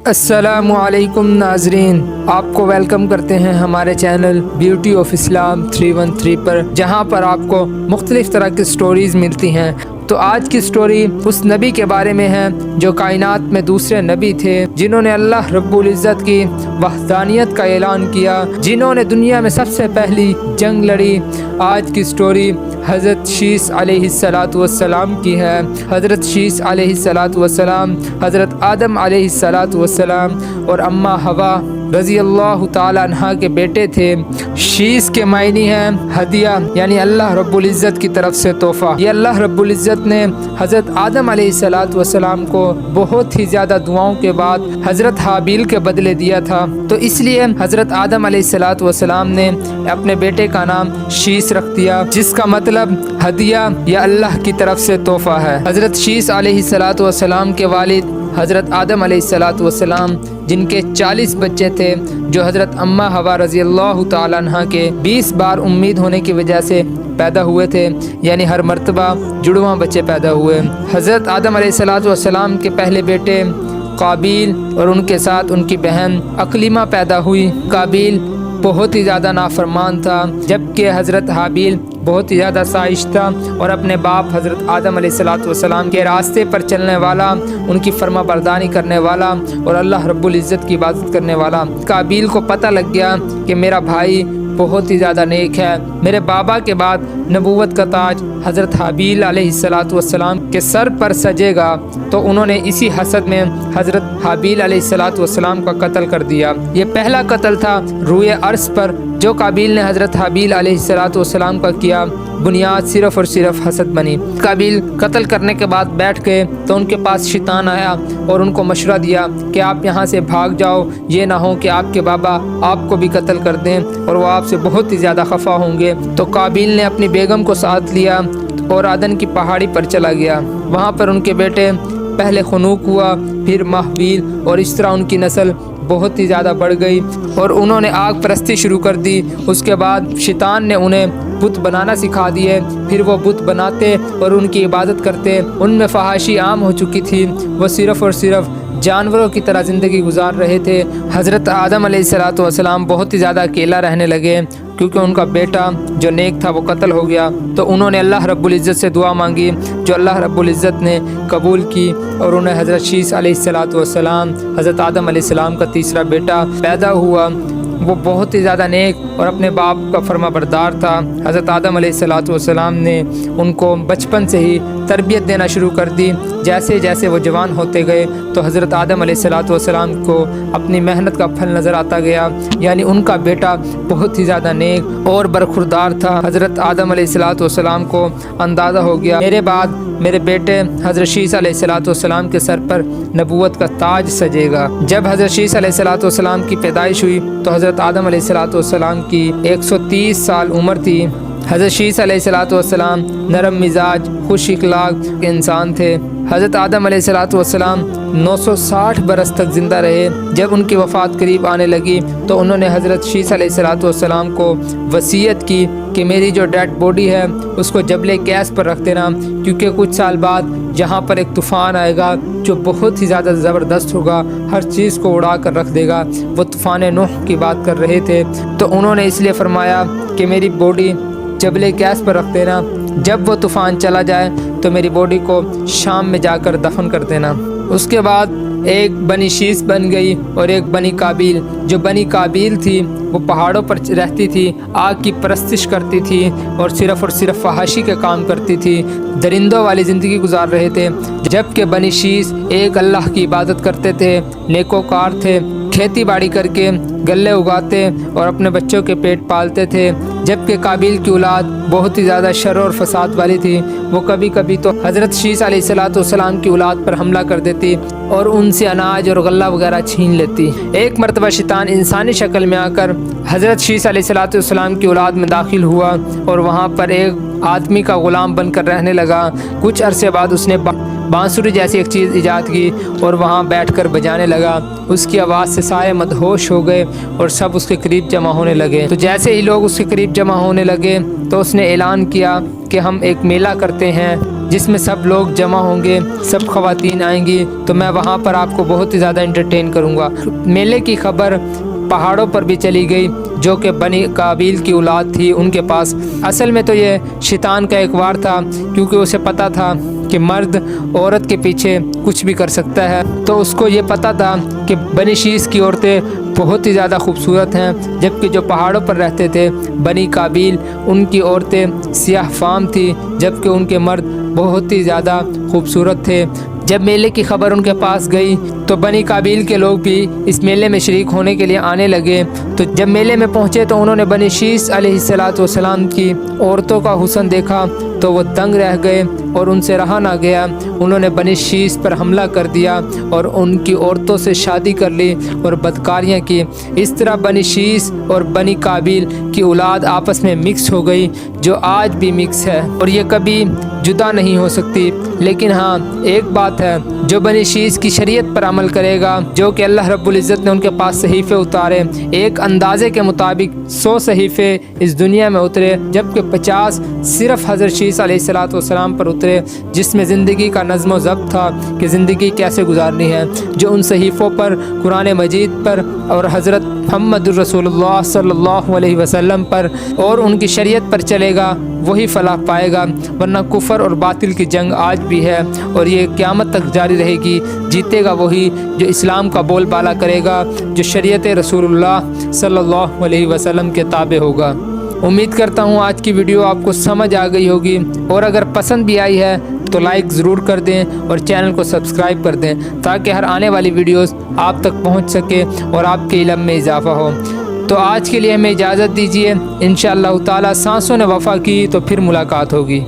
السلام علیکم ناظرین، آپ کو ویلکم کرتے ہیں ہمارے چینل بیوٹی آف اسلام 313 پر، جہاں پر آپ کو مختلف طرح کی سٹوریز ملتی ہیں۔ تو آج کی سٹوری اس نبی کے بارے میں ہے جو کائنات میں دوسرے نبی تھے، جنہوں نے اللہ رب العزت کی وحدانیت کا اعلان کیا، جنہوں نے دنیا میں سب سے پہلی جنگ لڑی۔ آج کی سٹوری حضرت شیث علیہ السلام کی ہے۔ حضرت شیث علیہ السلام حضرت آدم علیہ السلام اور اماں حوا رضی اللہ تعالیٰ عنہ کے بیٹے تھے۔ شیث کے معنی ہیں ہدیہ، یعنی اللہ رب العزت کی طرف سے تحفہ۔ یہ اللہ رب العزت نے حضرت آدم علیہ السلام کو بہت ہی زیادہ دعاؤں کے بعد حضرت حابیل کے بدلے دیا تھا، تو اس لیے حضرت آدم علیہ السلام نے اپنے بیٹے کا نام شیث رکھ دیا، جس کا مطلب ہدیہ یا اللہ کی طرف سے تحفہ ہے۔ حضرت شیث علیہ السلام کے والد حضرت آدم علیہ السلام، جن کے 40 بچے تھے، جو حضرت اماں حوا رضی اللہ تعالیٰ عنہ کے 20 بار امید ہونے کی وجہ سے پیدا ہوئے تھے، یعنی ہر مرتبہ جڑواں بچے پیدا ہوئے۔ حضرت آدم علیہ السلام کے پہلے بیٹے قابیل اور ان کے ساتھ ان کی بہن اقلیمہ پیدا ہوئی۔ قابیل بہت ہی زیادہ نافرمان تھا، جبکہ حضرت حابیل بہت ہی زیادہ سائشتہ اور اپنے باپ حضرت آدم علیہ السلام کے راستے پر چلنے والا، ان کی فرما برداری کرنے والا اور اللہ رب العزت کی عبادت کرنے والا۔ قابیل کو پتہ لگ گیا کہ میرا بھائی بہت ہی زیادہ نیک ہے، میرے بابا کے بعد نبوت کا تاج حضرت حابیل علیہ السلام کے سر پر سجے گا، تو انہوں نے اسی حسد میں حضرت حابیل علیہ السلام کا قتل کر دیا۔ یہ پہلا قتل تھا روئے ارض پر جو قابیل نے حضرت حابیل علیہ السلام کا کیا، بنیاد صرف اور صرف حسد بنی۔ قابیل قتل کرنے کے بعد بیٹھ گئے تو ان کے پاس شیطان آیا اور ان کو مشورہ دیا کہ آپ یہاں سے بھاگ جاؤ، یہ نہ ہو کہ آپ کے بابا آپ کو بھی قتل کر دیں اور وہ آپ سے بہت ہی زیادہ خفا ہوں گے۔ تو قابیل نے اپنی بیگم کو ساتھ لیا اور عدن کی پہاڑی پر چلا گیا۔ وہاں پر ان کے بیٹے پہلے خنوق ہوا، پھر محبیل، اور اس طرح ان کی نسل بہت ہی زیادہ بڑھ گئی اور انہوں نے آگ پرستی شروع کر دی۔ اس کے بعد شیطان نے انہیں بت بنانا سکھا دیے، پھر وہ بت بناتے اور ان کی عبادت کرتے۔ ان میں فحاشی عام ہو چکی تھی، وہ صرف اور صرف جانوروں کی طرح زندگی گزار رہے تھے۔ حضرت آدم علیہ السلام بہت ہی زیادہ اکیلا رہنے لگے، کیونکہ ان کا بیٹا جو نیک تھا وہ قتل ہو گیا۔ تو انہوں نے اللہ رب العزت سے دعا مانگی، جو اللہ رب العزت نے قبول کی، اور انہیں حضرت شیث علیہ السلام حضرت آدم علیہ السلام کا تیسرا بیٹا پیدا ہوا۔ وہ بہت ہی زیادہ نیک اور اپنے باپ کا فرما بردار تھا۔ حضرت آدم علیہ السلام نے ان کو بچپن سے ہی تربیت دینا شروع کر دی۔ جیسے جیسے وہ جوان ہوتے گئے تو حضرت آدم علیہ السلام کو اپنی محنت کا پھل نظر آتا گیا، یعنی ان کا بیٹا بہت ہی زیادہ نیک اور برخوردار تھا۔ حضرت آدم علیہ السلام کو اندازہ ہو گیا میرے بعد میرے بیٹے حضرت شیث علیہ السلام کے سر پر نبوت کا تاج سجے گا۔ جب حضرت شیث علیہ السلام کی پیدائش ہوئی تو حضرت آدم علیہ السلام کی 130 سال عمر تھی۔ حضرت شیث علیہ السلام نرم مزاج، خوش اخلاق انسان تھے۔ حضرت آدم علیہ السلام 960 برس تک زندہ رہے۔ جب ان کی وفات قریب آنے لگی تو انہوں نے حضرت شیث علیہ السلام کو وصیت کی کہ میری جو ڈیڈ باڈی ہے اس کو جبل کیس پر رکھ دینا، کیونکہ کچھ سال بعد جہاں پر ایک طوفان آئے گا جو بہت ہی زیادہ زبردست ہوگا، ہر چیز کو اڑا کر رکھ دے گا۔ وہ طوفان نوح کی بات کر رہے تھے، تو انہوں نے اس لیے فرمایا کہ میری باڈی جبل کیس پر رکھ دینا، جب وہ طوفان چلا جائے تو میری باڈی کو شام میں جا کر دفن کر دینا۔ اس کے بعد ایک بنی شیث بن گئی اور ایک بنی قابیل۔ جو بنی قابیل تھی وہ پہاڑوں پر رہتی تھی، آگ کی پرستش کرتی تھی اور صرف فحاشی کے کام کرتی تھی، درندوں والی زندگی گزار رہے تھے، جبکہ بنی شیث ایک اللہ کی عبادت کرتے تھے، نیکوکار تھے، کھیتی باڑی کر کے غلے اگاتے اور اپنے بچوں کے پیٹ پالتے تھے۔ جبکہ قابیل کی اولاد بہت ہی زیادہ شر اور فساد والی تھی، وہ کبھی کبھی تو حضرت شیث علیہ السلام کی اولاد پر حملہ کر دیتی اور ان سے اناج اور غلہ وغیرہ چھین لیتی۔ ایک مرتبہ شیطان انسانی شکل میں آ کر حضرت شیث علیہ السلام کی اولاد میں داخل ہوا اور وہاں پر ایک آدمی کا غلام بن کر رہنے لگا۔ کچھ عرصے بعد اس نے بانسری جیسی ایک چیز ایجاد کی اور وہاں بیٹھ کر بجانے لگا۔ اس کی آواز سے سارے مدہوش ہو گئے اور سب اس کے قریب جمع ہونے لگے۔ تو جیسے ہی لوگ اس کے قریب جمع ہونے لگے تو اس نے اعلان کیا کہ ہم ایک میلہ کرتے ہیں جس میں سب لوگ جمع ہوں گے، سب خواتین آئیں گی، تو میں وہاں پر آپ کو بہت ہی زیادہ انٹرٹین کروں گا۔ میلے کی خبر پہاڑوں پر بھی چلی گئی جو کہ بنی قابیل کی اولاد تھی ان کے پاس۔ اصل میں تو یہ شیطان کا ایک وار تھا، کیونکہ اسے پتہ تھا کہ مرد عورت کے پیچھے کچھ بھی کر سکتا ہے، تو اس کو یہ پتہ تھا کہ بنی شیس کی عورتیں بہت ہی زیادہ خوبصورت ہیں، جبکہ جو پہاڑوں پر رہتے تھے بنی قابیل ان کی عورتیں سیاہ فام تھی، جبکہ ان کے مرد بہت ہی زیادہ خوبصورت تھے۔ جب میلے کی خبر ان کے پاس گئی تو بنی قابیل کے لوگ بھی اس میلے میں شریک ہونے کے لیے آنے لگے۔ تو جب میلے میں پہنچے تو انہوں نے بنی شیس علیہ السلام کی عورتوں کا حسن دیکھا تو وہ دنگ رہ گئے اور ان سے رہا نہ گیا۔ انہوں نے بنی شیس پر حملہ کر دیا اور ان کی عورتوں سے شادی کر لی اور بدکاریاں کی۔ اس طرح بنی شیس اور بنی قابیل کی اولاد آپس میں مکس ہو گئی، جو آج بھی مکس ہے اور یہ کبھی جدا نہیں ہو سکتی۔ لیکن ہاں ایک بات ہے، جو بنی شیس کی شریعت پر عمل کرے گا، جو کہ اللہ رب العزت نے ان کے پاس صحیفے اتارے، ایک اندازے کے مطابق 100 صحیفے اس دنیا میں اترے، جبکہ 50 صرف حضرت شیس علیہ السلام پر اترے، جس میں زندگی کا نظم و ضبط تھا کہ زندگی کیسے گزارنی ہے۔ جو ان صحیفوں پر قرآن مجید پر اور حضرت محمد رسول اللہ صلی اللہ علیہ وسلم پر اور ان کی شریعت پر چلے گا وہی فلاح پائے گا، ورنہ کفر اور باطل کی جنگ آج بھی ہے اور یہ قیامت تک جاری رہے گی۔ جیتے گا وہی جو اسلام کا بول بالا کرے گا، جو شریعت رسول اللہ صلی اللہ علیہ وسلم کے تابع ہوگا۔ امید کرتا ہوں آج کی ویڈیو آپ کو سمجھ آ گئی ہوگی، اور اگر پسند بھی آئی ہے تو لائک ضرور کر دیں اور چینل کو سبسکرائب کر دیں تاکہ ہر آنے والی ویڈیوز آپ تک پہنچ سکے اور آپ کے علم میں اضافہ ہو۔ تو آج کے لیے ہمیں اجازت دیجیے، انشاءاللہ تعالی سانسوں نے وفا کی تو پھر ملاقات ہوگی۔